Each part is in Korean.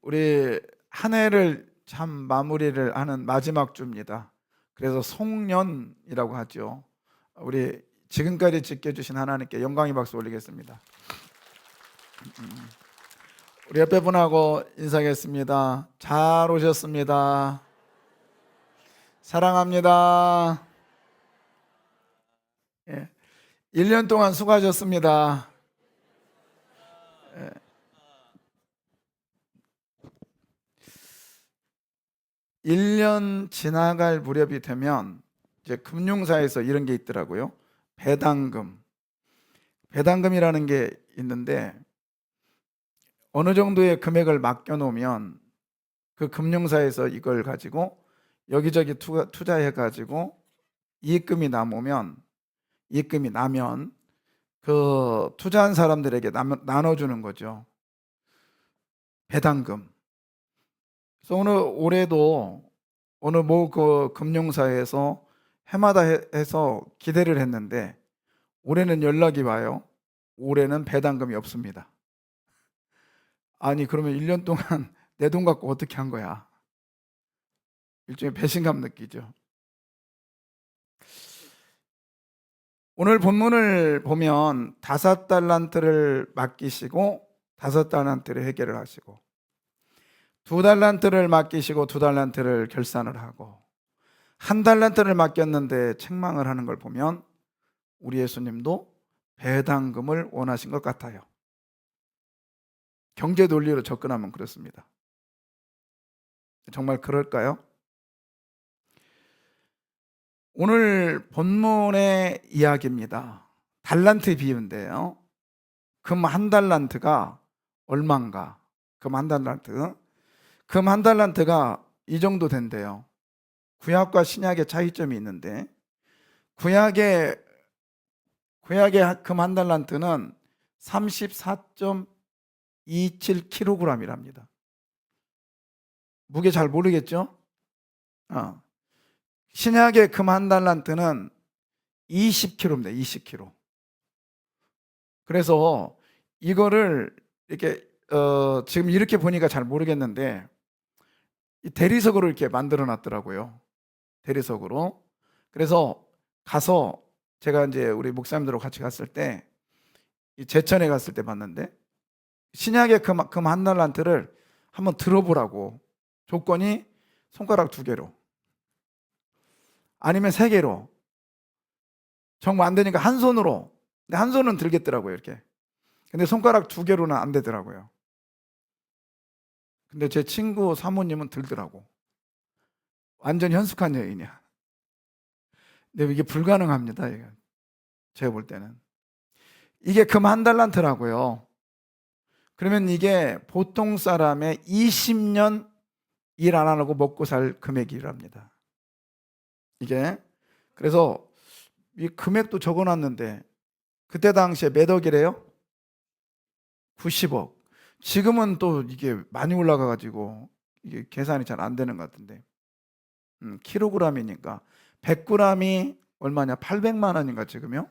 우리 한 해를 참 마무리를 하는 마지막 주입니다. 그래서 송년이라고 하죠. 우리 지금까지 지켜주신 하나님께 영광의 박수 올리겠습니다. 우리 옆에 분하고 인사하겠습니다. 잘 오셨습니다. 사랑합니다. 예. 1년 동안 수고하셨습니다. 예. 1년 지나갈 무렵이 되면 이제 금융사에서 이런 게 있더라고요. 배당금이라는 게 있는데 어느 정도의 금액을 맡겨 놓으면 그 금융사에서 이걸 가지고 여기저기 투자해 가지고 이익금이 나면 그 투자한 사람들에게 나눠주는 거죠. 배당금. 그래서 올해도 어느 그 금융사에서 해마다 해서 기대를 했는데 올해는 연락이 와요. 올해는 배당금이 없습니다. 아니 그러면 1년 동안 내 돈 갖고 어떻게 한 거야? 일종의 배신감 느끼죠. 오늘 본문을 보면 5달란트를 맡기시고 5달란트를 해결을 하시고 2달란트를 맡기시고 2달란트를 결산을 하고 1달란트를 맡겼는데 책망을 하는 걸 보면 우리 예수님도 배당금을 원하신 것 같아요. 경제 논리로 접근하면 그렇습니다. 정말 그럴까요? 오늘 본문의 이야기입니다. 달란트 비유인데요. 금 1달란트가 얼마인가? 금 1달란트. 금 1달란트가 이 정도 된대요. 구약과 신약의 차이점이 있는데 구약의 금 1달란트는 34.27kg이랍니다. 무게 잘 모르겠죠? 신약의 금 1달란트는 20kg입니다. 20kg. 그래서 이거를 이렇게 지금 이렇게 보니까 잘 모르겠는데 대리석으로 이렇게 만들어 놨더라고요. 대리석으로. 그래서 가서 제가 이제 우리 목사님들하고 같이 갔을 때 제천에 갔을 때 봤는데 신약의 금 1달란트를 한번 들어보라고. 조건이 손가락 2개로 아니면 3개로 정말 안 되니까 한 손으로. 근데 한 손은 들겠더라고요 이렇게. 근데 손가락 2개로는 안 되더라고요. 근데 제 친구 사모님은 들더라고. 완전 현숙한 여인이야. 근데 이게 불가능합니다. 제가 볼 때는 이게 금 1달란트라고요. 그러면 이게 보통 사람의 20년 일 안 하고 먹고 살 금액이랍니다. 이게 그래서 이 금액도 적어놨는데 그때 당시에 몇 억이래요? 90억. 지금은 또 이게 많이 올라가가지고 이게 계산이 잘 안 되는 것 같은데 킬로그램이니까 100g이 얼마냐? 800만 원인가 지금요?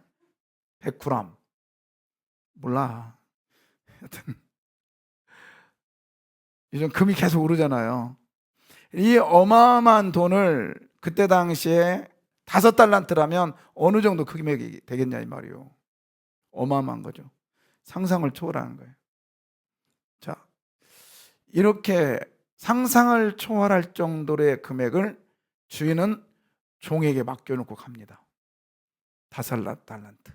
100g. 몰라. 하여튼 요즘 금이 계속 오르잖아요. 이 어마어마한 돈을 그때 당시에 5달란트라면 어느 정도 그 금액이 되겠냐 이 말이요. 어마어마한 거죠. 상상을 초월하는 거예요. 자, 이렇게 상상을 초월할 정도의 금액을 주인은 종에게 맡겨놓고 갑니다. 5달란트,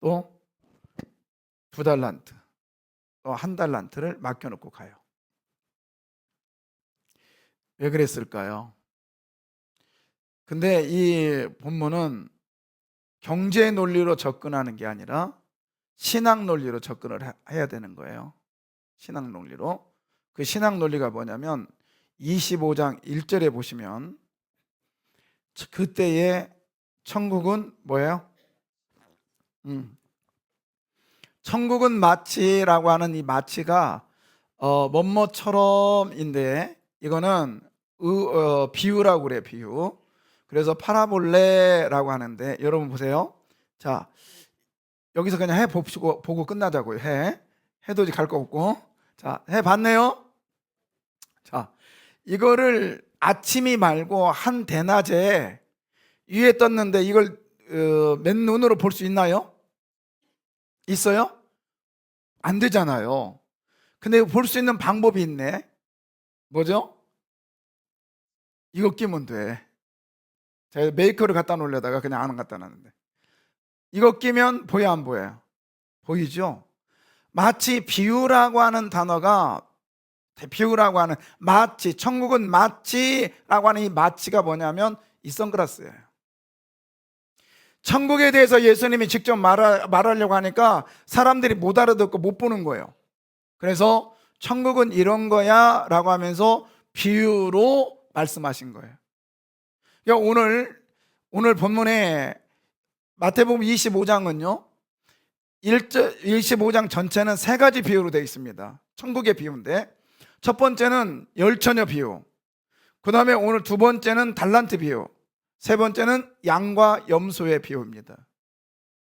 또 2달란트, 또 1달란트를 맡겨놓고 가요. 왜 그랬을까요? 근데 이 본문은 경제 논리로 접근하는 게 아니라 신앙 논리로 접근을 해야 되는 거예요. 신앙 논리로. 그 신앙 논리가 뭐냐면 25장 1절에 보시면 그때의 천국은 뭐예요? 천국은 마치라고 하는 이 마치가 뭐뭐처럼인데 이거는 비유라고 그래요. 비유. 그래서 파라볼레라고 하는데 여러분 보세요. 자, 여기서 그냥 해 보고 끝나자고요. 해도 갈 거 없고. 자, 해 봤네요. 자, 이거를 아침이 말고 한 대낮에 위에 떴는데 이걸 맨눈으로 볼 수 있나요? 있어요? 안 되잖아요. 근데 볼 수 있는 방법이 있네. 뭐죠? 이거 끼면 돼. 제가 메이커를 갖다 놓으려다가 그냥 안 갖다 놨는데, 이거 끼면 보여 안 보여요? 보이죠? 마치 비유라고 하는 단어가, 비유라고 하는 마치, 천국은 마치라고 하는 이 마치가 뭐냐면 이 선글라스예요. 천국에 대해서 예수님이 직접 말하려고 하니까 사람들이 못 알아듣고 못 보는 거예요. 그래서 천국은 이런 거야 라고 하면서 비유로 말씀하신 거예요. 그러니까 오늘 본문에 마태복음 25장은요 25장 전체는 세 가지 비유로 되어 있습니다. 천국의 비유인데, 첫 번째는 열처녀 비유, 그 다음에 오늘 두 번째는 달란트 비유, 세 번째는 양과 염소의 비유입니다.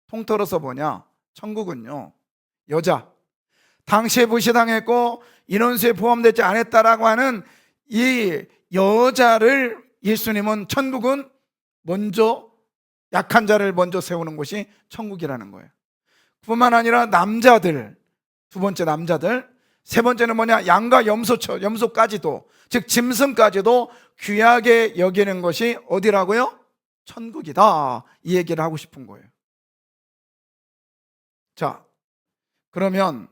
통틀어서 뭐냐? 천국은요 여자, 당시에 무시당했고 인원수에 포함되지 않았다라고 하는 이 여자를 예수님은, 천국은 먼저 약한 자를 먼저 세우는 곳이 천국이라는 거예요. 뿐만 아니라 남자들, 두 번째 남자들, 세 번째는 뭐냐? 양과 염소까지도, 즉 짐승까지도 귀하게 여기는 것이 어디라고요? 천국이다. 이 얘기를 하고 싶은 거예요. 자, 그러면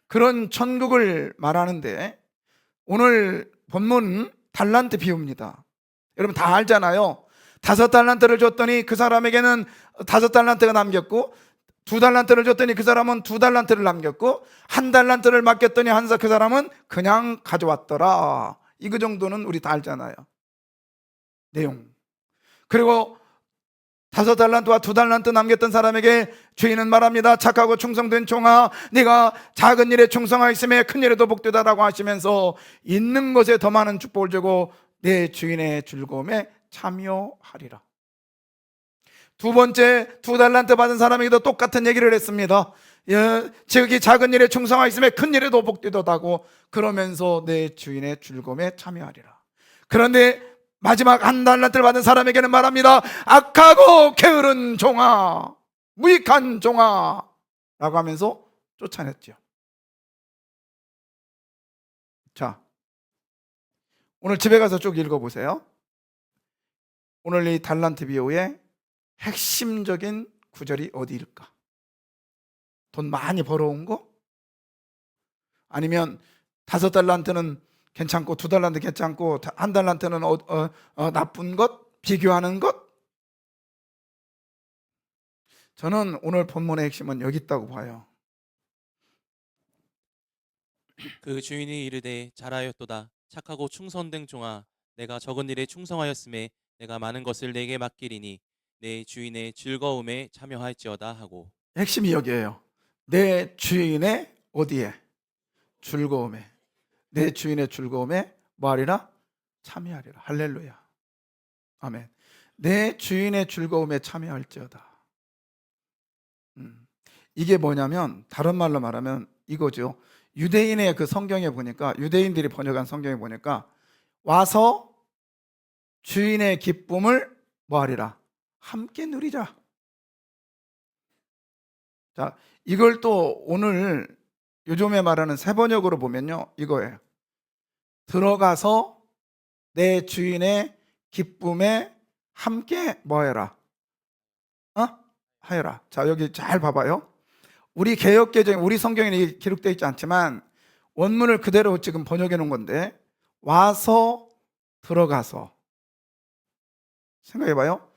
그런 천국을 말하는데 오늘 본문 달란트 비유입니다. 여러분 다 알잖아요. 5달란트를 줬더니 그 사람에게는 5달란트가 남겼고, 2달란트를 줬더니 그 사람은 2달란트를 남겼고, 1달란트를 맡겼더니 그 사람은 그냥 가져왔더라. 이거 정도는 우리 다 알잖아요, 내용. 그리고 5달란트와 2달란트 남겼던 사람에게 주인은 말합니다. 착하고 충성된 종아, 네가 작은 일에 충성하였음에 큰 일에도 복되다라고 하시면서 있는 것에 더 많은 축복을 주고 내 주인의 즐거움에 참여하리라. 두 번째 2달란트 받은 사람에게도 똑같은 얘기를 했습니다. 저기 작은 일에 충성하였음에 큰 일에도 복되도다고 그러면서 내 주인의 즐거움에 참여하리라. 그런데 마지막 1달란트를 받은 사람에게는 말합니다. 악하고 게으른 종아, 무익한 종아 라고 하면서 쫓아냈죠. 자, 오늘 집에 가서 쭉 읽어보세요. 오늘 이 달란트 비유의 핵심적인 구절이 어디일까? 돈 많이 벌어온 거? 아니면 5달란트는 괜찮고 2달란트 괜찮고 1달란트는 나쁜 것? 비교하는 것? 저는 오늘 본문의 핵심은 여기 있다고 봐요. 그 주인이 이르되 잘하였도다. 착하고 충성된 종아, 내가 적은 일에 충성하였음에 내가 많은 것을 내게 맡기리니 내 주인의 즐거움에 참여할지어다 하고. 핵심이 여기에요. 내 주인의 어디에? 즐거움에. 내 주인의 즐거움에 뭐하리라? 참여하리라. 할렐루야. 아멘. 내 주인의 즐거움에 참여할지어다. 이게 뭐냐면 다른 말로 말하면 이거죠. 유대인의 그 성경에 보니까, 유대인들이 번역한 성경에 보니까 와서 주인의 기쁨을 뭐하리라? 함께 누리자. 자, 이걸 또 오늘 요즘에 말하는 새 번역으로 보면요 이거예요. 들어가서 내 주인의 기쁨에 함께 뭐해라? 하여라. 자, 여기 잘 봐봐요. 우리 개역개정, 우리 성경에 기록되어 있지 않지만 원문을 그대로 지금 번역해 놓은 건데, 와서 들어가서, 생각해봐요.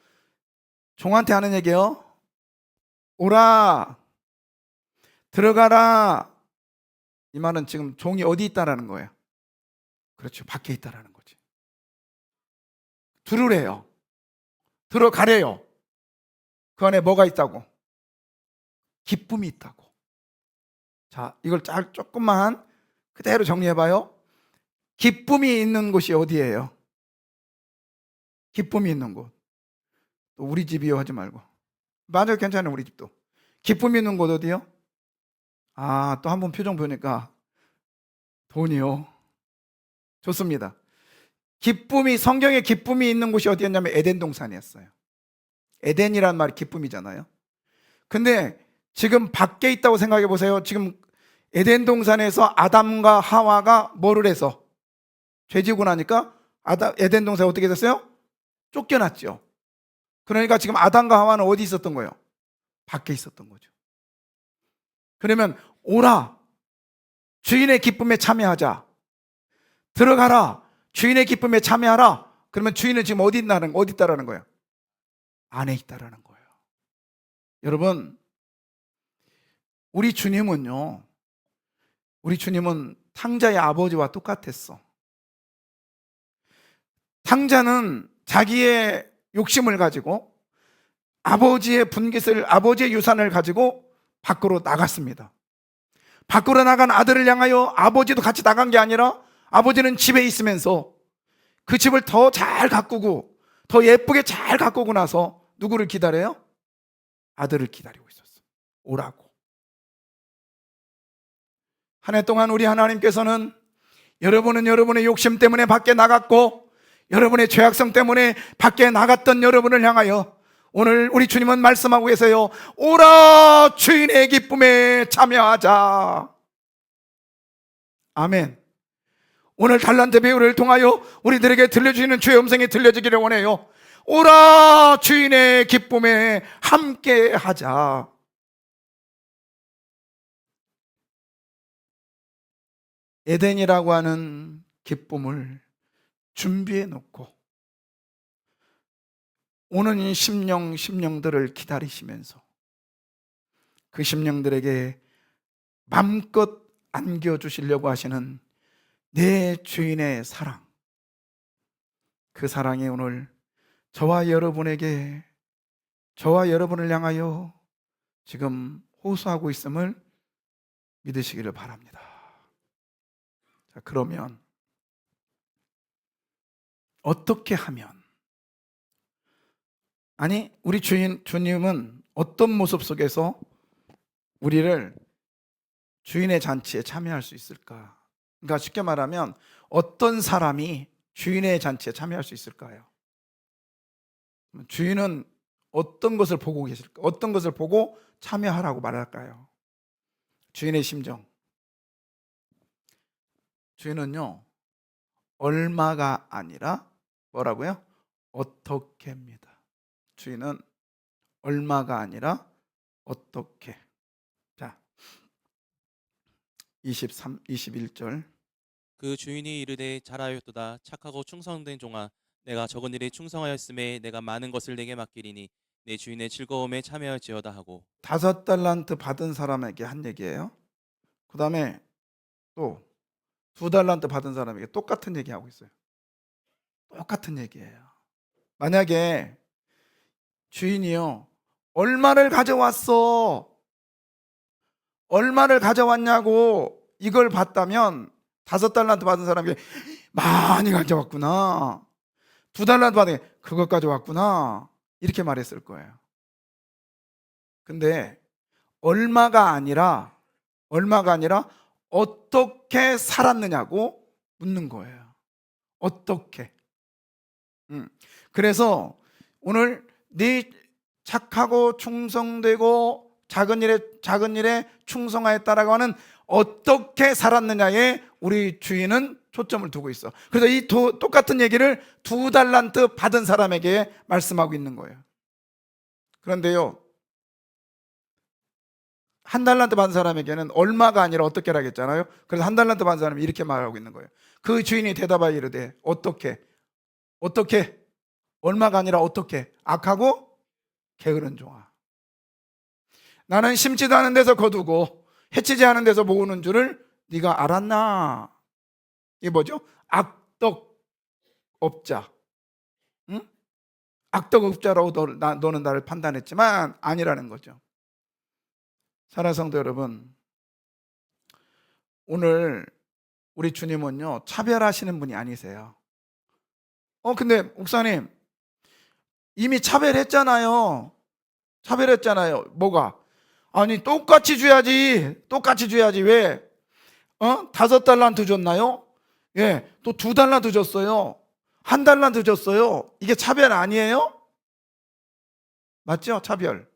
종한테 하는 얘기예요. 오라, 들어가라. 이 말은 지금 종이 어디 있다라는 거예요. 그렇죠, 밖에 있다라는 거지. 들으래요. 들어가래요. 그 안에 뭐가 있다고? 기쁨이 있다고. 자, 이걸 조금만 그대로 정리해봐요. 기쁨이 있는 곳이 어디예요? 기쁨이 있는 곳. 또 우리 집이요 하지 말고. 맞아요, 괜찮아요, 우리 집도. 기쁨이 있는 곳 어디요? 또 한 번 표정 보니까 돈이요. 좋습니다. 기쁨이, 성경에 기쁨이 있는 곳이 어디였냐면 에덴 동산이었어요. 에덴이란 말이 기쁨이잖아요. 근데 지금 밖에 있다고 생각해 보세요. 지금 에덴 동산에서 아담과 하와가 뭐를 해서 죄지고 나니까 에덴 동산이 어떻게 됐어요? 쫓겨났죠. 그러니까 지금 아담과 하와는 어디 있었던 거예요? 밖에 있었던 거죠. 그러면 오라, 주인의 기쁨에 참여하자. 들어가라, 주인의 기쁨에 참여하라. 그러면 주인은 지금 어디 있다라는 거예요? 안에 있다라는 거예요. 여러분, 우리 주님은 탕자의 아버지와 똑같았어. 탕자는 자기의 욕심을 가지고 아버지의 아버지의 유산을 가지고 밖으로 나갔습니다. 밖으로 나간 아들을 향하여 아버지도 같이 나간 게 아니라 아버지는 집에 있으면서 그 집을 더 잘 가꾸고 더 예쁘게 잘 가꾸고 나서 누구를 기다려요? 아들을 기다리고 있었어. 오라고. 한 해 동안 우리 하나님께서는 여러분은 여러분의 욕심 때문에 밖에 나갔고 여러분의 죄악성 때문에 밖에 나갔던 여러분을 향하여 오늘 우리 주님은 말씀하고 계세요. 오라, 주인의 기쁨에 참여하자. 아멘. 오늘 달란트 배우를 통하여 우리들에게 들려주시는 주의 음성이 들려지기를 원해요. 오라, 주인의 기쁨에 함께하자. 에덴이라고 하는 기쁨을 준비해 놓고 오는 심령들을 기다리시면서 그 심령들에게 맘껏 안겨주시려고 하시는 내 주인의 사랑, 그 사랑이 오늘 저와 여러분을 향하여 지금 호소하고 있음을 믿으시기를 바랍니다. 자, 그러면 어떻게 하면, 아니 우리 주님은 어떤 모습 속에서 우리를 주인의 잔치에 참여할 수 있을까? 그러니까 쉽게 말하면 어떤 사람이 주인의 잔치에 참여할 수 있을까요? 주인은 어떤 것을 보고 계실까? 어떤 것을 보고 참여하라고 말할까요? 주인의 심정. 주인은요, 얼마가 아니라 뭐라고요? 어떻게입니다. 주인은 얼마가 아니라 어떻게. 자, 21절. 그 주인이 이르되 잘하였도다. 착하고 충성된 종아, 내가 적은 일에 충성하였음에 내가 많은 것을 내게 맡기리니 내 주인의 즐거움에 참여할지어다 하고. 5달란트 받은 사람에게 한 얘기예요. 그 다음에 또 2달란트 받은 사람에게 똑같은 얘기하고 있어요. 똑같은 얘기예요. 만약에 주인이요, 얼마를 가져왔어? 얼마를 가져왔냐고 이걸 봤다면 5달란트 받은 사람에게 많이 가져왔구나. 2달란트 받은 게 그것 가져왔구나. 이렇게 말했을 거예요. 근데 얼마가 아니라 어떻게 살았느냐고 묻는 거예요. 어떻게. 그래서 오늘 네 착하고 충성되고 작은 일에 충성하였다라고 하는 어떻게 살았느냐에 우리 주인은 초점을 두고 있어. 그래서 이 똑같은 얘기를 2달란트 받은 사람에게 말씀하고 있는 거예요. 그런데요, 1달란트 받은 사람에게는 얼마가 아니라 어떻게라고 했잖아요. 그래서 1달란트 받은 사람이 이렇게 말하고 있는 거예요. 그 주인이 대답하여 이르되 어떻게 얼마가 아니라 어떻게 악하고 게으른 종아, 나는 심지도 않은 데서 거두고 해치지 않은 데서 모으는 줄을 네가 알았나? 이게 뭐죠? 악덕업자. 응? 악덕업자라고 너는 나를 판단했지만 아니라는 거죠. 사랑하는 성도 여러분, 오늘 우리 주님은요, 차별하시는 분이 아니세요. 근데 목사님 이미 차별했잖아요. 뭐가? 아니 똑같이 줘야지. 왜? 5달란트 줬나요? 예, 또 2달란트 줬어요. 1달란트 줬어요. 이게 차별 아니에요? 맞죠? 차별.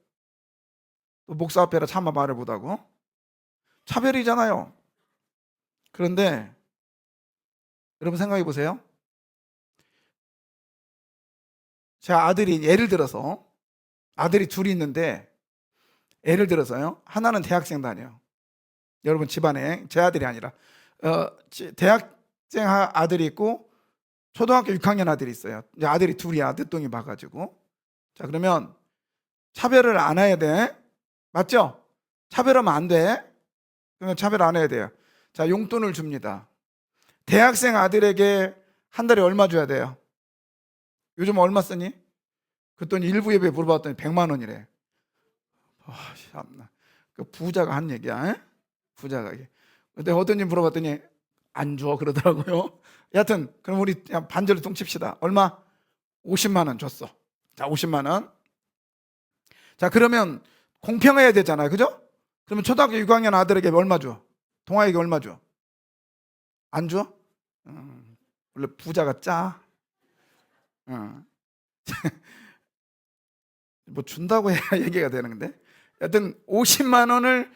또 목사 앞에라 차마 말을 못하고 차별이잖아요. 그런데 여러분 생각해 보세요. 제 아들이 예를 들어서 아들이 둘이 있는데 예를 들어서요. 하나는 대학생 다녀요. 여러분 집안에 제 아들이 아니라 대학생 아들이 있고 초등학교 6학년 아들이 있어요. 이제 아들이 둘이야. 늦둥이 봐가지고. 자, 그러면 차별을 안 해야 돼. 맞죠? 차별하면 안 돼. 그러면 차별 안 해야 돼요. 자, 용돈을 줍니다. 대학생 아들에게 한 달에 얼마 줘야 돼요? 요즘 얼마 쓰니? 그랬더니 일부 예배 물어봤더니 100만 원이래. 참나. 그 부자가 한 얘기야. 에? 부자가. 근데 어떤 님 물어봤더니 안 줘 그러더라고요. 여하튼 그럼 우리 그냥 반절로 퉁칩시다. 얼마? 50만 원 줬어. 자, 50만 원. 자, 그러면 공평해야 되잖아요. 그죠? 그러면 초등학교 6학년 아들에게 얼마 줘? 동아에게 얼마 줘? 안 줘? 원래 부자가 짜. 뭐 준다고 해야 얘기가 되는 건데. 여하튼 50만 원을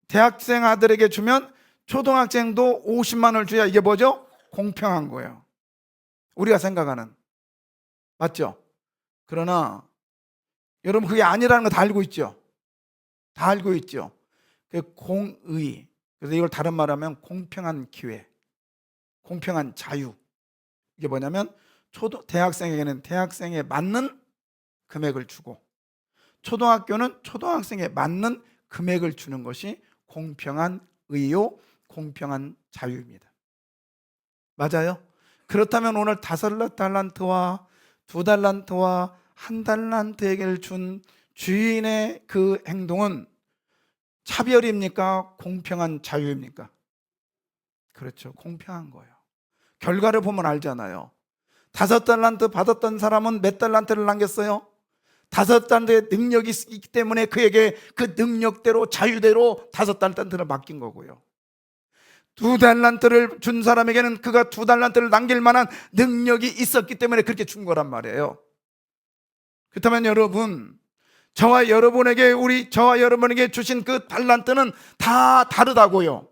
대학생 아들에게 주면 초등학생도 50만 원을 줘야 이게 뭐죠? 공평한 거예요. 우리가 생각하는. 맞죠? 그러나 여러분 그게 아니라는 거 다 알고 있죠? 다 알고 있죠? 그 공의. 그래서 이걸 다른 말로 하면 공평한 기회, 공평한 자유. 이게 뭐냐면 대학생에게는 대학생에 맞는 금액을 주고 초등학교는 초등학생에 맞는 금액을 주는 것이 공평한 의요, 공평한 자유입니다. 맞아요? 그렇다면 오늘 5달란트와 2달란트와 1달란트에게 준 주인의 그 행동은 차별입니까? 공평한 자유입니까? 그렇죠. 공평한 거예요. 결과를 보면 알잖아요. 5달란트 받았던 사람은 몇 달란트를 남겼어요? 5달란트의 능력이 있기 때문에 그에게 그 능력대로 자유대로 5달란트를 맡긴 거고요. 2달란트를 준 사람에게는 그가 2달란트를 남길 만한 능력이 있었기 때문에 그렇게 준 거란 말이에요. 그렇다면 여러분, 저와 여러분에게 주신 그 달란트는 다 다르다고요.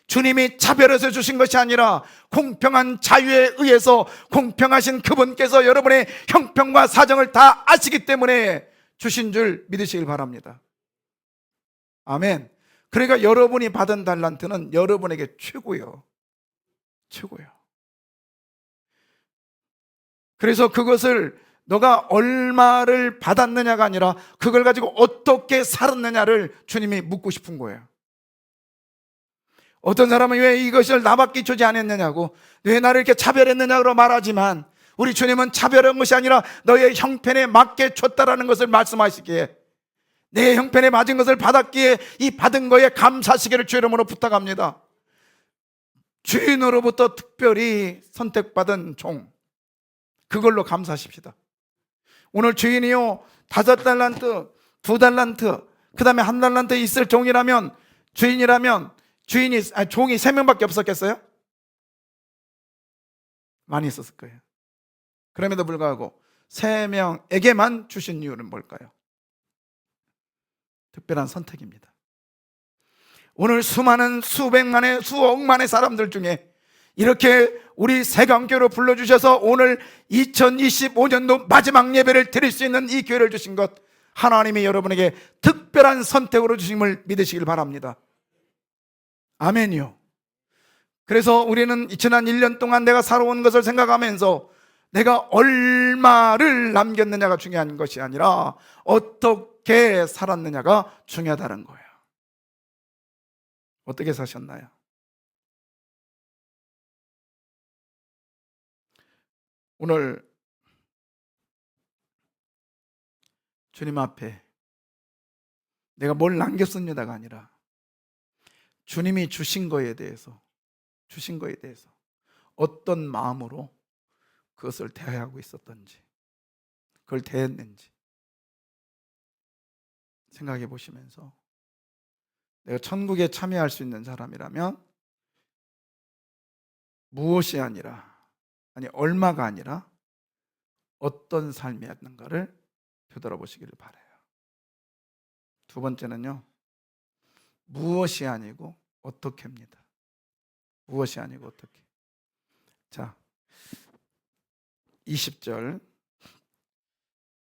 주님이 차별해서 주신 것이 아니라 공평한 자유에 의해서 공평하신 그분께서 여러분의 형편과 사정을 다 아시기 때문에 주신 줄 믿으시길 바랍니다. 아멘. 그러니까 여러분이 받은 달란트는 여러분에게 최고요. 최고요. 그래서 그것을 너가 얼마를 받았느냐가 아니라 그걸 가지고 어떻게 살았느냐를 주님이 묻고 싶은 거예요. 어떤 사람은 왜 이것을 나밖에 주지 않았느냐고, 왜 나를 이렇게 차별했느냐고 말하지만 우리 주님은 차별한 것이 아니라 너의 형편에 맞게 줬다라는 것을 말씀하시기에, 내 형편에 맞은 것을 받았기에 이 받은 거에 감사하시기를 주 이름으로 부탁합니다. 주인으로부터 특별히 선택받은 종, 그걸로 감사하십시다. 오늘 주인이요 5달란트, 2달란트, 그 다음에 1달란트 있을 종이라면, 종이 3명밖에 없었겠어요? 많이 있었을 거예요. 그럼에도 불구하고 3명에게만 주신 이유는 뭘까요? 특별한 선택입니다. 오늘 수백만의 수억만의 사람들 중에 이렇게 우리 새강교로 불러주셔서 오늘 2025년도 마지막 예배를 드릴 수 있는 이 기회를 주신 것, 하나님이 여러분에게 특별한 선택으로 주심을 믿으시길 바랍니다. 아멘이요. 그래서 우리는 지난 1년 동안 내가 살아온 것을 생각하면서 내가 얼마를 남겼느냐가 중요한 것이 아니라 어떻게 살았느냐가 중요하다는 거예요. 어떻게 사셨나요? 오늘 주님 앞에 내가 뭘 남겼습니다가 아니라 주님이 주신 거에 대해서 어떤 마음으로 그것을 대하고 있었던지, 그걸 대했는지 생각해 보시면서 내가 천국에 참여할 수 있는 사람이라면 무엇이 아니라, 아니 얼마가 아니라 어떤 삶이었는가를 되돌아보시기를 바라요. 두 번째는요, 무엇이 아니고 어떻게입니다. 무엇이 아니고 어떻게. 자, 20절.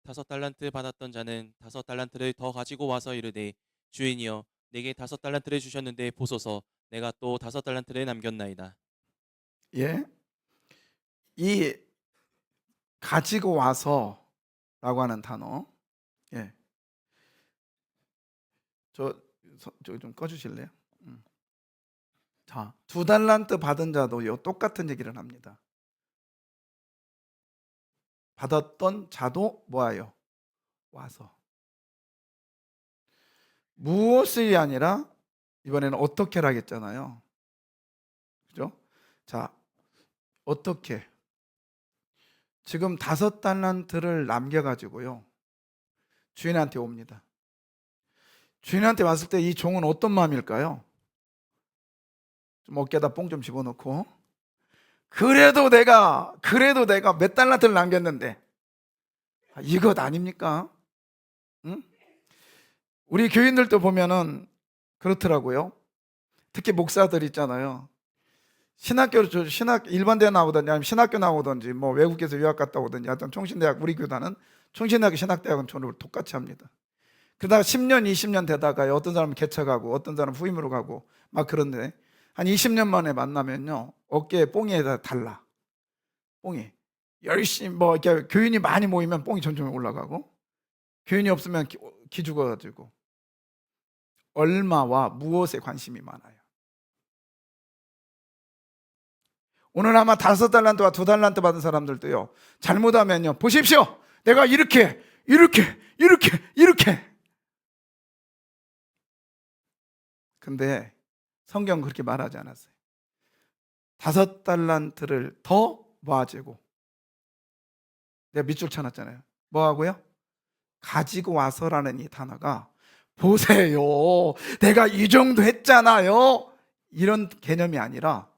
5달란트 받았던 자는 5달란트를 더 가지고 와서 이르되 주인이여 내게 5달란트를 주셨는데 보소서 내가 또 5달란트를 남겼나이다. 예, 이 가지고 와서라고 하는 단어, 예, 저 좀 꺼주실래요? 자, 2달란트 받은 자도요 똑같은 얘기를 합니다. 받았던 자도 뭐예요? 와서. 무엇이 아니라 이번에는 어떻게라 했잖아요. 그죠? 자, 어떻게? 지금 5달란트를 남겨가지고요 주인한테 옵니다. 주인한테 왔을 때 이 종은 어떤 마음일까요? 좀 어깨에다 뽕 좀 집어넣고, 그래도 내가 몇 달란트를 남겼는데 이것 아닙니까? 응? 우리 교인들도 보면은 그렇더라고요. 특히 목사들 있잖아요. 일반대학 나오든지 아니면 신학교 나오든지 뭐 외국에서 유학 갔다 오든지 하여튼 총신대학, 우리 교단은 총신대학 신학대학은 졸업을 똑같이 합니다. 그러다가 10년 20년 되다가 어떤 사람은 개척하고 어떤 사람은 후임으로 가고 막 그런데 한 20년 만에 만나면요 어깨에 뽕이 달라. 뽕이 열심히 뭐 이렇게 교인이 많이 모이면 뽕이 점점 올라가고, 교인이 없으면 기죽어가지고. 얼마와 무엇에 관심이 많아요. 오늘 아마 5달란트와 2달란트 받은 사람들도요 잘못하면요 보십시오 내가 이렇게 근데 성경은 그렇게 말하지 않았어요. 5달란트를 더 모아지고, 내가 밑줄 쳐놨잖아요. 뭐하고요? 가지고 와서라는 이 단어가 보세요 내가 이 정도 했잖아요 이런 개념이 아니라,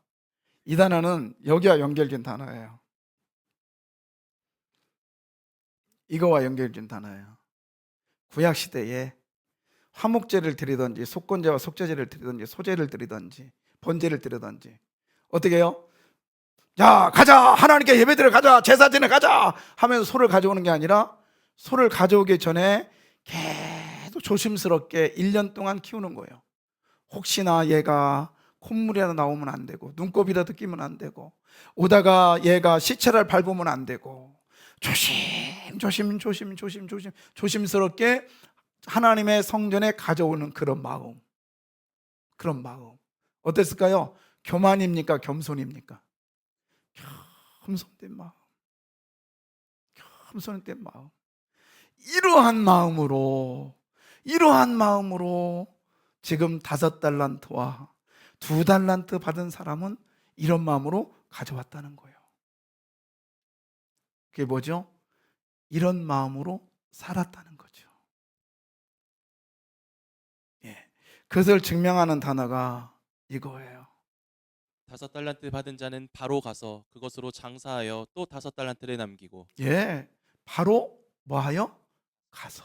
이 단어는 여기와 연결된 단어예요. 이거와 연결된 단어예요. 구약시대에 화목제를 드리든지 속건제와 속죄제를 드리든지 소제를 드리든지 번제를 드리든지 어떻게 해요? 자 가자, 하나님께 예배드려 가자, 제사지내 가자 하면서 소를 가져오는 게 아니라, 소를 가져오기 전에 계속 조심스럽게 1년 동안 키우는 거예요. 혹시나 얘가 콧물이라도 나오면 안 되고, 눈곱이라도 끼면 안 되고, 오다가 얘가 시체를 밟으면 안 되고, 조심스럽게 하나님의 성전에 가져오는 그런 마음. 어땠을까요? 교만입니까? 겸손입니까? 겸손된 마음. 이러한 마음으로 지금 5달란트와 2달란트 받은 사람은 이런 마음으로 가져왔다는 거예요. 그게 뭐죠? 이런 마음으로 살았다는 거죠. 예. 그것을 증명하는 단어가 이거예요. 5달란트 받은 자는 바로 가서 그것으로 장사하여 또 5달란트를 남기고. 예. 바로 뭐하여? 가서.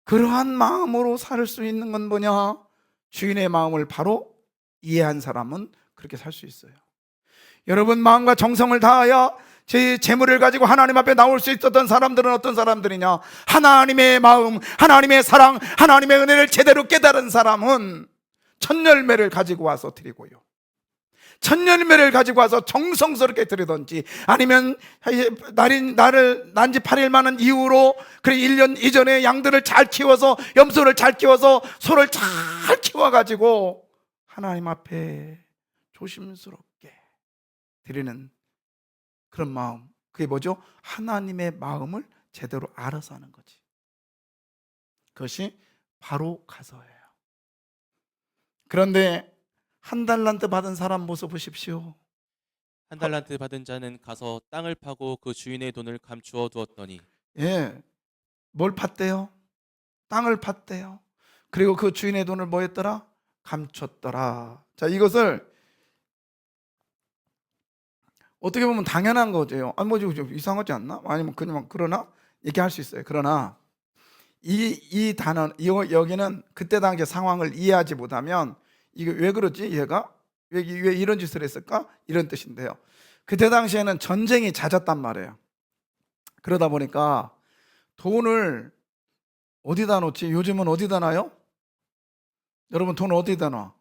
그러한 마음으로 살 수 있는 건 뭐냐? 주인의 마음을 바로 이해한 사람은 그렇게 살 수 있어요. 여러분 마음과 정성을 다하여 제 재물을 가지고 하나님 앞에 나올 수 있었던 사람들은 어떤 사람들이냐? 하나님의 마음, 하나님의 사랑, 하나님의 은혜를 제대로 깨달은 사람은 천열매를 가지고 와서 드리고요, 천열매를 가지고 와서 정성스럽게 드리든지, 아니면 나를 난지 8일 많은 이후로 그래 1년 이전에 양들을 잘 키워서, 염소를 잘 키워서, 소를 잘 키워가지고 하나님 앞에 조심스럽게 드리는 그런 마음. 그게 뭐죠? 하나님의 마음을 제대로 알아서 하는 거지. 그것이 바로 가서예요. 그런데 1달란트 받은 사람 모습 보십시오. 1달란트 받은 자는 가서 땅을 파고 그 주인의 돈을 감추어 두었더니. 예, 뭘 팠대요? 땅을 팠대요. 그리고 그 주인의 돈을 뭐 했더라? 감췄더라. 자, 이것을 어떻게 보면 당연한 거죠. 아, 좀 이상하지 않나? 아니면 그냥 그러나? 이렇게 할 수 있어요. 그러나 이 단어, 여기는 그때 당시 상황을 이해하지 못하면 이게 왜 그러지? 얘가 왜 이런 짓을 했을까? 이런 뜻인데요. 그때 당시에는 전쟁이 잦았단 말이에요. 그러다 보니까 돈을 어디다 놓지? 요즘은 어디다 놔요? 여러분 돈 어디다 놔?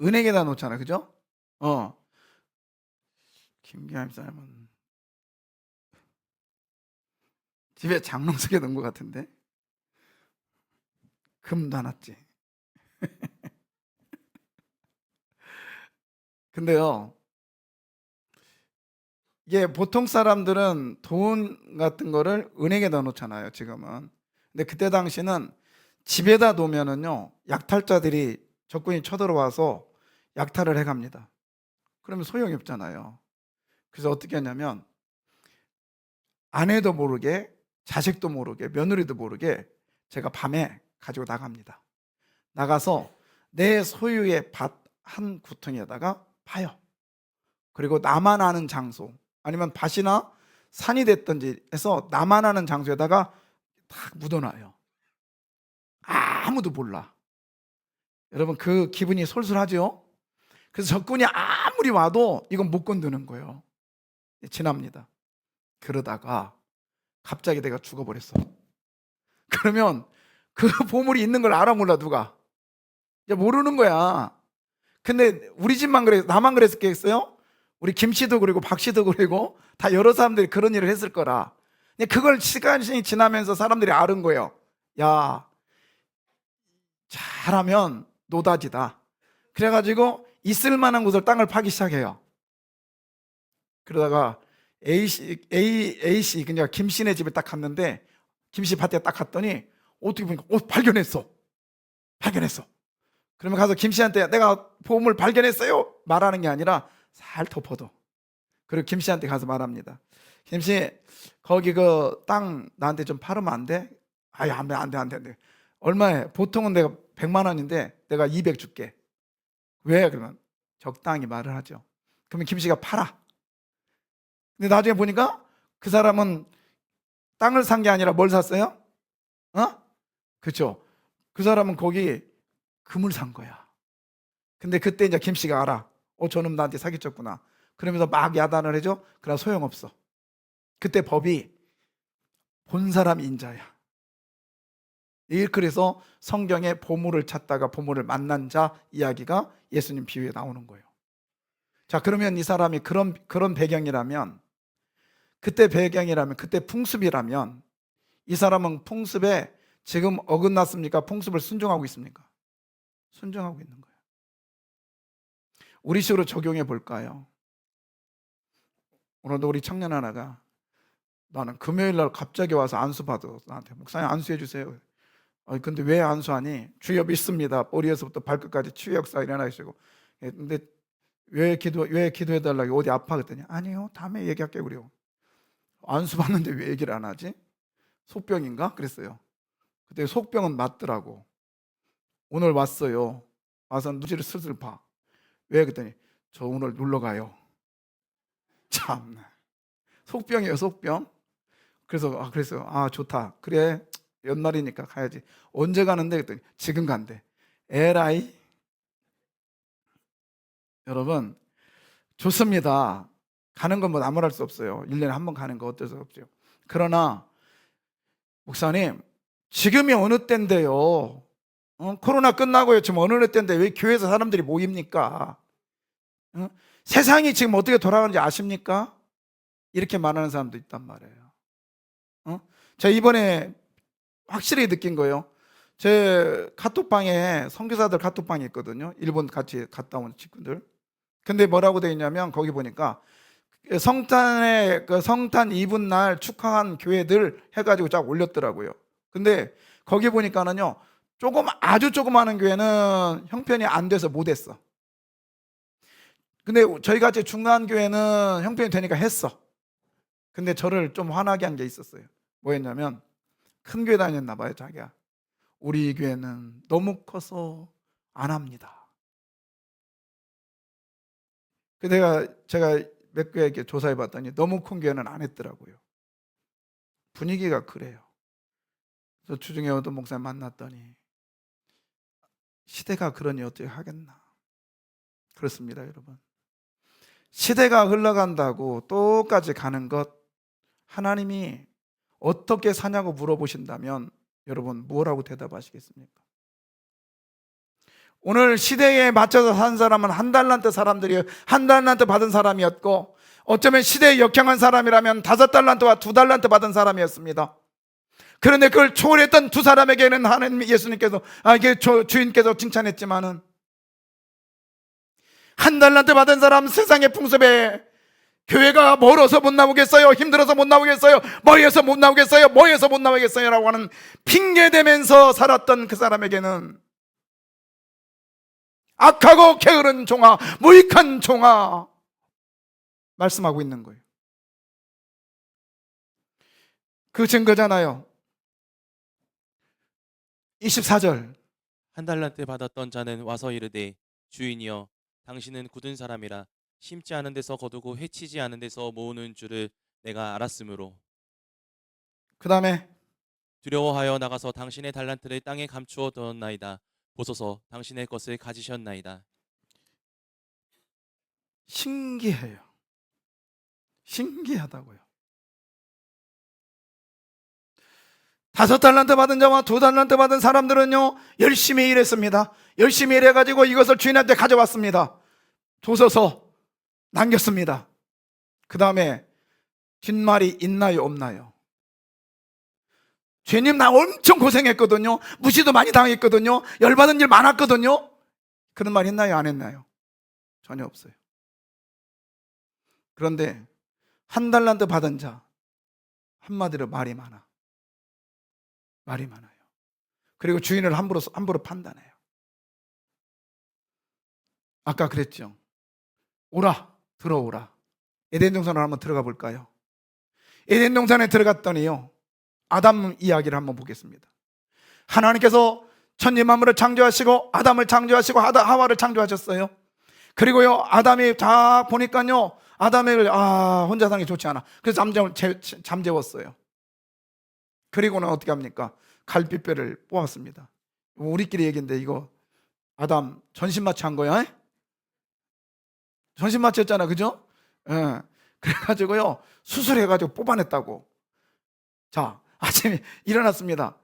은행에다 놓잖아요. 그죠? 김기환 사람은 집에 장롱 속에 넣은 것 같은데 금 놔놨지. 근데요, 이게 보통 사람들은 돈 같은 거를 은행에다 놓잖아요, 지금은. 근데 그때 당시는 집에다 놓으면은요, 약탈자들이 적군이 쳐들어와서 약탈을 해갑니다. 그러면 소용이 없잖아요. 그래서 어떻게 하냐면 아내도 모르게, 자식도 모르게, 며느리도 모르게 제가 밤에 가지고 나갑니다. 나가서 내 소유의 밭 한 구덩이에다가 파요. 그리고 나만 아는 장소, 아니면 밭이나 산이 됐든지 해서 나만 아는 장소에다가 딱 묻어놔요. 아무도 몰라. 여러분 그 기분이 솔솔하죠? 그래서 적군이 아무리 와도 이건 못 건드는 거예요. 지납니다. 그러다가 갑자기 내가 죽어버렸어. 그러면 그 보물이 있는 걸 알아 몰라 누가? 이제 모르는 거야. 근데 우리 집만 그래, 나만 그랬겠어요? 우리 김 씨도 그리고 박 씨도 그리고 다 여러 사람들이 그런 일을 했을 거라. 근데 그걸 시간이 지나면서 사람들이 아는 거예요. 야, 잘하면 노다지다. 그래가지고 있을 만한 곳을 땅을 파기 시작해요. 그러다가 A 씨, 그러니까 김 씨네 집에 딱 갔는데 김 씨 밭에 딱 갔더니 어떻게 보니까 발견했어. 발견했어. 그러면 가서 김 씨한테 내가 보물 발견했어요. 말하는 게 아니라 살 덮어도. 그리고 김 씨한테 가서 말합니다. 김 씨, 거기 그 땅 나한테 좀 팔으면 안 돼? 아예 안 돼, 안 돼, 안 돼, 안 돼. 얼마에? 보통은 내가 100만 원인데 내가 200 줄게. 왜? 그러면 적당히 말을 하죠. 그러면 김 씨가 팔아. 근데 나중에 보니까 그 사람은 땅을 산 게 아니라 뭘 샀어요? 어? 그렇죠. 그 사람은 거기 금을 산 거야. 근데 그때 이제 김 씨가 알아. 저놈 나한테 사기쳤구나. 그러면서 막 야단을 해줘. 그러나 소용없어. 그때 법이 본 사람 인자야. 그래서 성경에 보물을 찾다가 보물을 만난 자 이야기가 예수님 비유에 나오는 거예요. 자, 그러면 이 사람이 그런 배경이라면, 그때 배경이라면, 그때 풍습이라면 이 사람은 풍습에 지금 어긋났습니까? 풍습을 순종하고 있습니까? 순종하고 있는 거예요. 우리 식으로 적용해 볼까요? 오늘도 우리 청년 하나가 나는 금요일 날 갑자기 와서 안수 받아. 나한테 목사님 안수해 주세요. 근데 왜 안수하니? 주여 믿습니다. 머리에서부터 발끝까지 치유 역사 일어나시고. 근데 왜 기도해 달라고? 어디 아파? 그랬더니 아니요, 다음에 얘기할게요. 그래요. 안수 받는데 왜 얘기를 안 하지? 속병인가? 그랬어요. 그때 속병은 맞더라고. 오늘 왔어요. 와서 눈치를 슬슬 봐. 왜? 그랬더니 저 오늘 놀러 가요. 참, 속병이에요, 속병. 그래서 좋다. 그래, 연말이니까 가야지. 언제 가는데? 그랬더니 지금 간대. 에라이. 여러분 좋습니다. 가는 건 뭐 아무 말 할 수 없어요. 1년에 한 번 가는 거 어쩔 수 없죠. 그러나 목사님, 지금이 어느 때인데요? 코로나 끝나고요. 지금 어느 때인데 왜 교회에서 사람들이 모입니까? 세상이 지금 어떻게 돌아가는지 아십니까? 이렇게 말하는 사람도 있단 말이에요. 제가 이번에 확실히 느낀 거예요. 제 카톡방에 선교사들 카톡방이 있거든요. 일본 같이 갔다 온 친구들. 근데 뭐라고 되어 있냐면 거기 보니까 성탄 이분 날 축하한 교회들 해가지고 쫙 올렸더라고요. 근데 거기 보니까는요, 아주 조그마한 교회는 형편이 안 돼서 못했어. 근데 저희 같이 중간 교회는 형편이 되니까 했어. 근데 저를 좀 화나게 한 게 있었어요. 뭐였냐면 큰 교회 다녔나 봐요, 자기가. 우리 교회는 너무 커서 안 합니다. 제가 몇 교회에게 조사해 봤더니 너무 큰 교회는 안 했더라고요. 분위기가 그래요. 그래서 주중에 어떤 목사님 만났더니 시대가 그러니 어떻게 하겠나. 그렇습니다, 여러분. 시대가 흘러간다고 똑같이 가는 것, 하나님이 어떻게 사냐고 물어보신다면 여러분 뭐라고 대답하시겠습니까? 오늘 시대에 맞춰서 산 사람은 한 달란트 사람들이에요. 한 달란트 받은 사람이었고, 어쩌면 시대에 역행한 사람이라면 5달란트와 2달란트 받은 사람이었습니다. 그런데 그걸 초월했던 두 사람에게는 하나님 예수님께서 이게 주인께서 칭찬했지만은, 한 달란트 받은 사람 세상의 풍습에 교회가 멀어서 못 나오겠어요, 힘들어서 못 나오겠어요, 뭐해서 못 나오겠어요, 뭐해서 못 나오겠어요 라고 하는 핑계 대면서 살았던 그 사람에게는 악하고 게으른 종아, 무익한 종아 말씀하고 있는 거예요. 그 증거잖아요. 24절. 한 달란트 받았던 자는 와서 이르되 주인이여 당신은 굳은 사람이라 심지 않은 데서 거두고 해치지 않은 데서 모으는 줄을 내가 알았으므로 그 다음에 두려워하여 나가서 당신의 달란트를 땅에 감추어 두었나이다. 보소서 당신의 것을 가지셨나이다. 신기해요. 신기하다고요. 5달란트 받은 자와 2달란트 받은 사람들은요, 열심히 일했습니다. 열심히 일해가지고 이것을 주인한테 가져왔습니다. 둬서서 남겼습니다. 그 다음에 뒷말이 있나요, 없나요? 주님, 나 엄청 고생했거든요. 무시도 많이 당했거든요. 열받은 일 많았거든요. 그런 말 했나요, 안 했나요? 전혀 없어요. 그런데 한 달란트 받은 자, 한마디로 말이 많아. 말이 많아요. 그리고 주인을 함부로 판단해요. 아까 그랬죠. 오라, 들어오라. 에덴 동산으로 한번 들어가 볼까요? 에덴 동산에 들어갔더니요, 아담 이야기를 한번 보겠습니다. 하나님께서 천지 만물을 창조하시고 아담을 창조하시고 하와를 창조하셨어요. 그리고요, 아담이 다 보니까요, 아담을 혼자 사는 게 좋지 않아. 그래서 잠재웠어요. 그리고는 어떻게 합니까? 갈비뼈를 뽑았습니다. 우리끼리 얘기인데 이거 아담 전신마취 한 거야? 전신마취였잖아, 그죠? 예. 그래가지고요, 수술해가지고 뽑아냈다고. 자, 아침에 일어났습니다.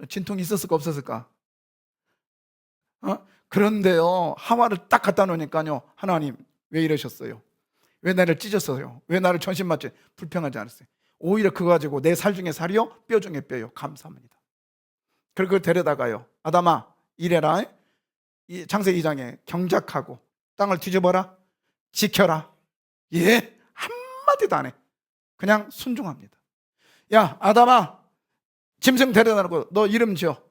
진통이 있었을까 없었을까? 그런데요, 하와를 딱 갖다 놓으니까요, 하나님 왜 이러셨어요? 왜 나를 찢었어요? 왜 나를 전신마취? 불평하지 않았어요. 오히려 그거 가지고 내 살 중에 살이요, 뼈 중에 뼈요. 감사합니다. 그리고 그걸 데려다가요, 아담아 이래라. 이 창세기 2장에 경작하고 땅을 뒤집어라, 지켜라. 예, 한마디도 안 해. 그냥 순종합니다. 야, 아담아, 짐승 데려다 놓고 너 이름 지어.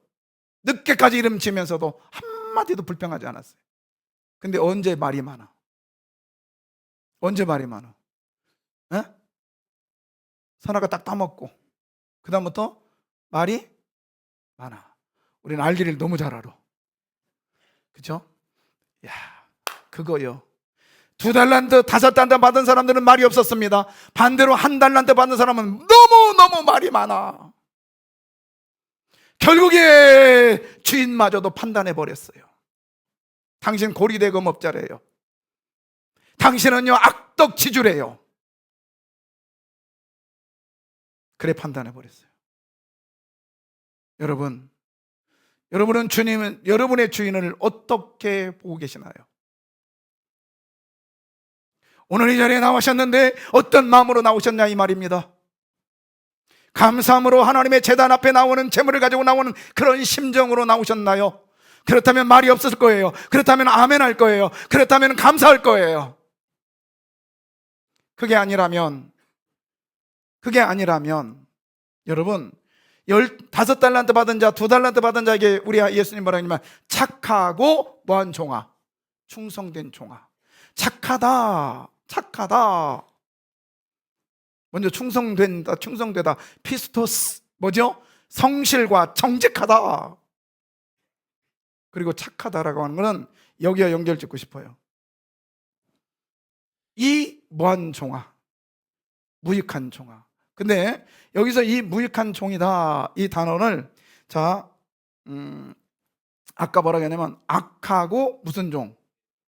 늦게까지 이름 지면서도 한마디도 불평하지 않았어요. 근데 언제 말이 많아? 언제 말이 많아? 에? 선악과 딱 따먹고 그 다음부터 말이 많아. 우리는 알기를 너무 잘 알아. 그죠? 야, 그거요. 2달란트, 5달란트 받은 사람들은 말이 없었습니다. 반대로 1달란트 받은 사람은 너무너무 말이 많아. 결국에 주인마저도 판단해버렸어요. 당신 고리대금업자래요. 당신은요, 악덕지주래요. 그래 판단해버렸어요. 여러분은 여러분의 주인을 어떻게 보고 계시나요? 오늘 이 자리에 나오셨는데 어떤 마음으로 나오셨냐 이 말입니다. 감사함으로 하나님의 제단 앞에 나오는 제물을 가지고 나오는 그런 심정으로 나오셨나요? 그렇다면 말이 없을 거예요. 그렇다면 아멘 할 거예요. 그렇다면 감사할 거예요. 그게 아니라면 여러분, 15달란트 받은 자, 2달란트 받은 자에게 우리 예수님 뭐라 하냐면 착하고 뭐한 종아, 충성된 종아. 착하다. 먼저 충성되다. 피스토스, 뭐죠? 성실과 정직하다. 그리고 착하다라고 하는 것은 여기와 연결 짓고 싶어요. 이 무한 종아, 무익한 종아. 근데 여기서 이 무익한 종이다 이 단어를 자 아까 뭐라고 했냐면 악하고 무슨 종?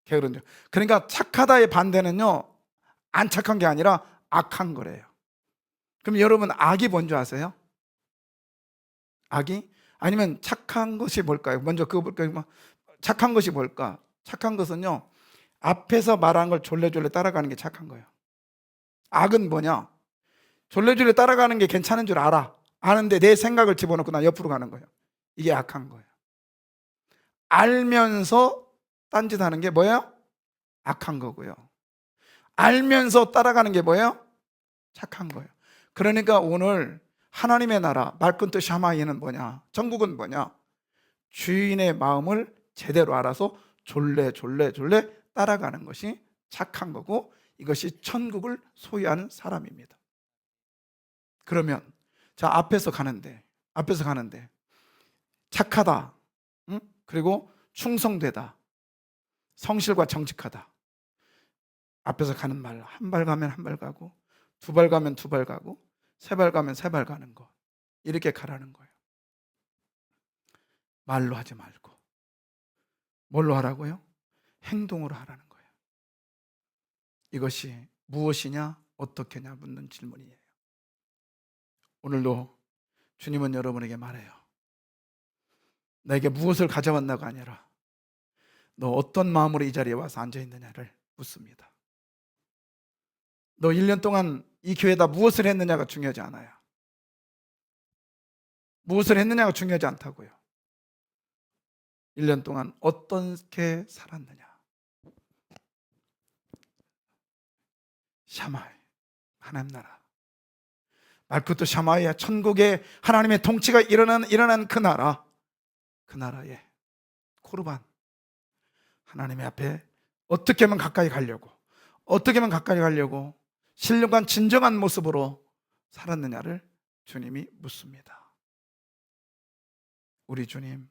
게으른 종. 그러니까 착하다의 반대는요 안 착한 게 아니라 악한 거래요. 그럼 여러분 악이 뭔지 아세요? 악이? 아니면 착한 것이 뭘까요? 먼저 그거 볼까요? 착한 것이 뭘까? 착한 것은요 앞에서 말한 걸 졸래졸래 따라가는 게 착한 거예요. 악은 뭐냐? 졸래졸래 따라가는 게 괜찮은 줄 아는데 내 생각을 집어넣고 나 옆으로 가는 거예요. 이게 악한 거예요. 알면서 딴짓하는 게 뭐예요? 악한 거고요. 알면서 따라가는 게 뭐예요? 착한 거예요. 그러니까 오늘 하나님의 나라 말꾼트 샤마이는 뭐냐? 천국은 뭐냐? 주인의 마음을 제대로 알아서 졸래 따라가는 것이 착한 거고 이것이 천국을 소유하는 사람입니다. 그러면 자 앞에서 가는데 착하다, 응? 그리고 충성되다, 성실과 정직하다. 앞에서 가는 말 한 발 가면 한 발 가고 두 발 가면 두 발 가고 세 발 가면 세 발 가는 거 이렇게 가라는 거예요. 말로 하지 말고 뭘로 하라고요? 행동으로 하라는 거예요. 이것이 무엇이냐 어떻게냐 묻는 질문이에요. 오늘도 주님은 여러분에게 말해요. 내게 무엇을 가져왔나가 아니라 너 어떤 마음으로 이 자리에 와서 앉아있느냐를 묻습니다. 너 1년 동안 이 교회에다 무엇을 했느냐가 중요하지 않아요. 무엇을 했느냐가 중요하지 않다고요. 1년 동안 어떻게 살았느냐. 샤마이, 하나님 나라. 말쿠트 샤마이야, 천국에 하나님의 통치가 일어난 그 나라에 코르반, 하나님의 앞에 어떻게 하면 가까이 가려고 신령한 진정한 모습으로 살았느냐를 주님이 묻습니다. 우리 주님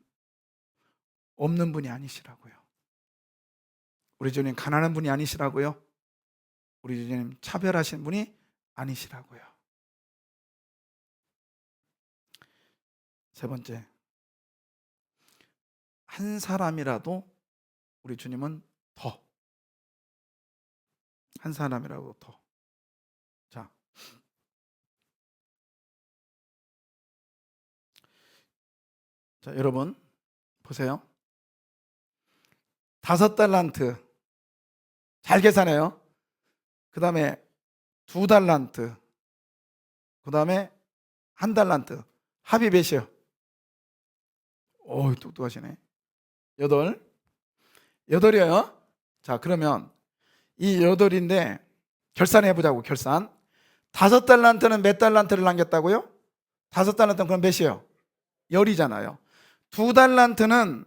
없는 분이 아니시라고요. 우리 주님 가난한 분이 아니시라고요. 우리 주님 차별하신 분이 아니시라고요. 세 번째, 한 사람이라도 우리 주님은 한 사람이라도 더. 자, 여러분 보세요. 5달란트 잘 계산해요. 그 다음에 2달란트, 그 다음에 1달란트 합이 몇이요? 오, 똑똑하시네. 8이에요. 자, 그러면 이 8인데 결산해 보자고. 결산. 5달란트는 몇 달란트를 남겼다고요? 5달란트는 그럼 몇이에요? 10이잖아요. 2달란트는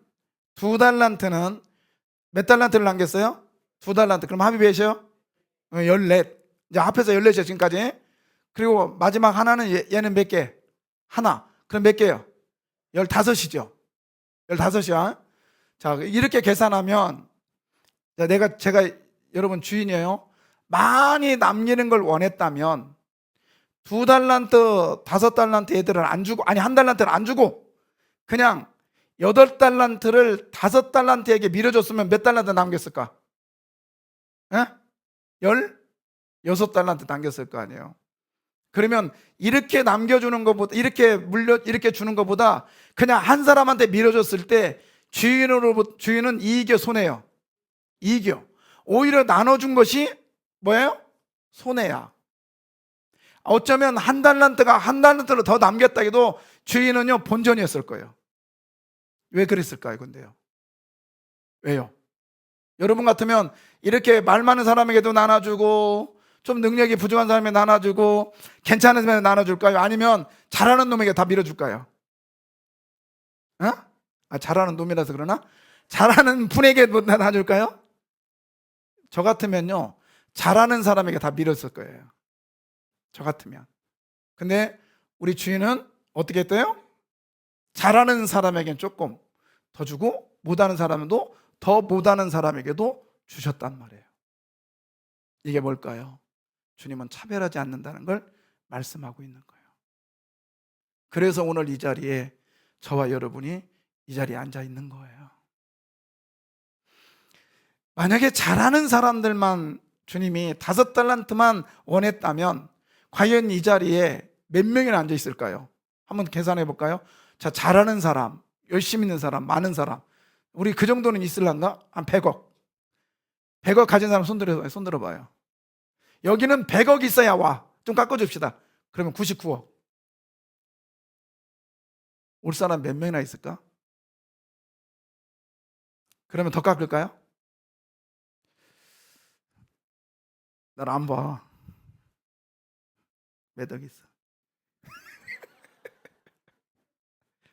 몇 달란트를 남겼어요? 2달란트. 그럼 합이 몇이에요? 14. 이제 합해서 14이죠 지금까지. 그리고 마지막 하나는 얘는 몇 개? 하나. 그럼 몇 개예요? 15이죠. 15이야. 자, 이렇게 계산하면 제가 여러분 주인이에요. 많이 남기는 걸 원했다면 2달란트, 5달란트 애들은 안 주고, 아니 1달란트는 안 주고 그냥 8달란트를 5달란트에게 밀어줬으면 몇 달란트 남겼을까? 16달란트 남겼을 거 아니에요. 그러면 이렇게 남겨주는 것보다 이렇게 주는 것보다 그냥 한 사람한테 밀어줬을 때 주인은 이익이요 손해요? 이익이요. 오히려 나눠준 것이 뭐예요? 손해야. 어쩌면 1달란트를 더 남겼다 해도 주인은요 본전이었을 거예요. 왜 그랬을까요? 근데요. 왜요? 여러분 같으면 이렇게 말 많은 사람에게도 나눠주고 좀 능력이 부족한 사람에게 나눠주고 괜찮은 사람에게 나눠줄까요? 아니면 잘하는 놈에게 다 밀어줄까요? 잘하는 놈이라서 그러나? 잘하는 분에게 나눠줄까요? 저 같으면요 잘하는 사람에게 다 밀었을 거예요. 저 같으면. 근데 우리 주인은 어떻게 했대요? 잘하는 사람에게는 조금 더 주고 못하는 사람도 더 못하는 사람에게도 주셨단 말이에요. 이게 뭘까요? 주님은 차별하지 않는다는 걸 말씀하고 있는 거예요. 그래서 오늘 이 자리에 저와 여러분이 이 자리에 앉아 있는 거예요. 만약에 잘하는 사람들만 주님이 5달란트만 원했다면 과연 이 자리에 몇 명이나 앉아 있을까요? 한번 계산해 볼까요? 자, 잘하는 사람, 열심히 있는 사람, 많은 사람, 우리 그 정도는 있을란가? 한 100억. 100억 가진 사람 손 들어봐요. 여기는 100억 있어야 와. 좀 깎아줍시다. 그러면 99억. 올 사람 몇 명이나 있을까? 그러면 더 깎을까요? 날 안 봐. 몇 억 있어?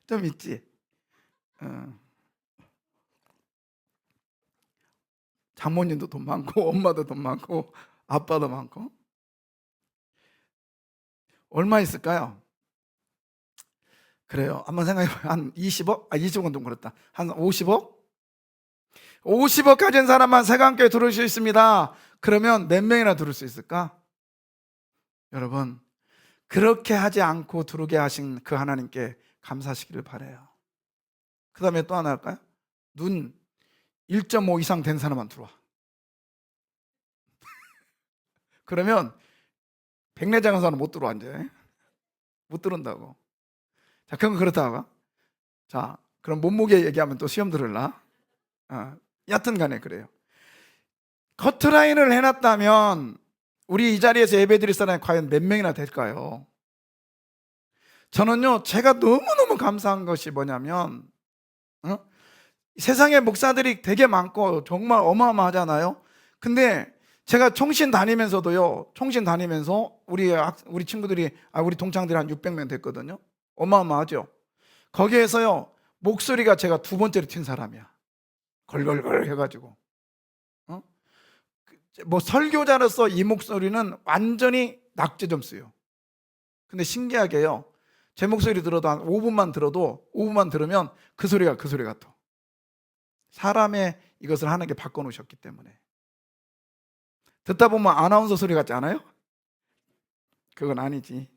좀 있지? 장모님도 돈 많고 엄마도 돈 많고 아빠도 많고. 얼마 있을까요? 그래요. 한번 생각해봐요. 한 20억? 20억은 좀 그렇다. 한 50억? 50억 가진 사람만 세강교회 들어올 수 있습니다. 그러면 몇 명이나 들을 수 있을까? 여러분, 그렇게 하지 않고 들어오게 하신 그 하나님께 감사하시기를 바라요. 그 다음에 또 하나 할까요? 눈 1.5 이상 된 사람만 들어와. 그러면 백내 작은 사람 못 들어와. 이제 못 들어온다고. 자, 그건 그렇다고. 자, 그럼 몸무게 얘기하면 또 시험 들을라. 여튼 간에 그래요. 커트라인을 해놨다면 우리 이 자리에서 예배드릴 사람이 과연 몇 명이나 될까요? 저는요, 제가 너무너무 감사한 것이 뭐냐면 세상에 목사들이 되게 많고 정말 어마어마하잖아요. 근데 제가 총신 다니면서도요, 총신 다니면서 우리 친구들이, 우리 동창들이 한 600명 됐거든요. 어마어마하죠. 거기에서요, 목소리가 제가 두 번째로 튄 사람이야. 걸걸걸 해가지고. 뭐 설교자로서 이 목소리는 완전히 낙제 점수예요. 근데 신기하게요, 제 목소리 들어도 한 5분만 들으면 그 소리가 같아. 사람의 이것을 하나님께 바꿔놓으셨기 때문에. 듣다 보면 아나운서 소리 같지 않아요? 그건 아니지.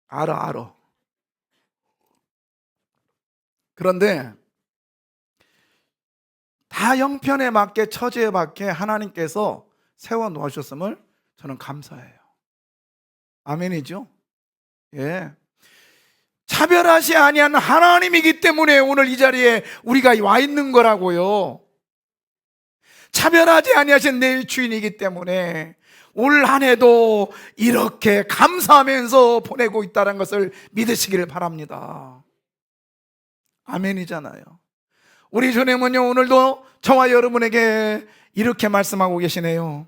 알아. 그런데 다 형편에 맞게, 처지에 맞게 하나님께서 세워놓으셨음을 저는 감사해요. 아멘이죠? 예. 차별하지 아니한 하나님이기 때문에 오늘 이 자리에 우리가 와 있는 거라고요. 차별하지 아니하신 내 주인이기 때문에 올 한 해도 이렇게 감사하면서 보내고 있다는 것을 믿으시기를 바랍니다. 아멘이잖아요. 우리 주님은요, 오늘도 저와 여러분에게 이렇게 말씀하고 계시네요.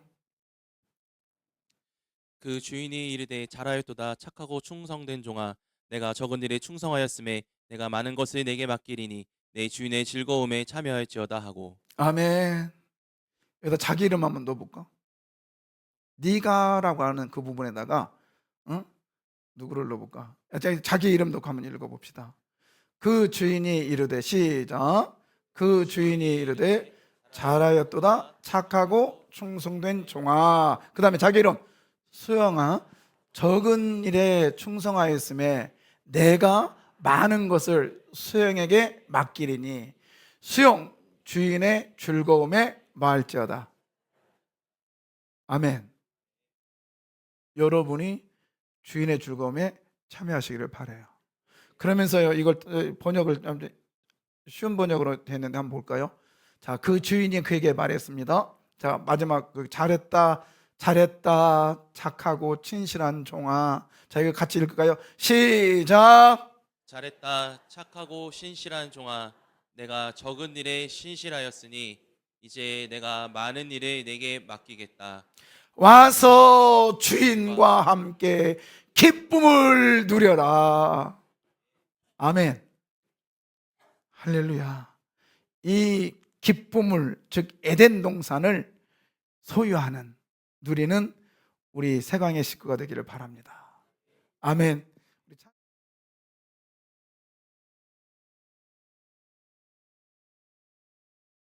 그 주인이 이르되 잘하였도다 착하고 충성된 종아 내가 적은 일에 충성하였음에 내가 많은 것을 내게 맡기리니 내 주인의 즐거움에 참여할지어다 하고. 아멘. 여기다 자기 이름 한번 넣어볼까? 네가라고 하는 그 부분에다가 누구를 넣어볼까? 자기 이름 넣고 한번 읽어봅시다. 그 주인이 이르되, 시작. 그 주인이 이르되 잘하였도다 착하고 충성된 종아. 그 다음에 자기 이름 수영아, 적은 일에 충성하였음에 내가 많은 것을 수영에게 맡기리니 수영 주인의 즐거움에 마할지어다. 아멘. 여러분이 주인의 즐거움에 참여하시기를 바라요. 그러면서요, 이걸 번역을 쉬운 번역으로 됐는데 한번 볼까요? 자, 그 주인이 그에게 말했습니다. 자, 마지막 잘했다 착하고 친실한 종아. 자, 이거 같이 읽을까요? 시작. 잘했다 착하고 신실한 종아 내가 적은 일에 신실하였으니 이제 내가 많은 일을 내게 맡기겠다. 와서 주인과 함께 기쁨을 누려라. 아멘. 할렐루야. 이 기쁨을, 즉 에덴 동산을 소유하는, 누리는 우리 세강의 식구가 되기를 바랍니다. 아멘.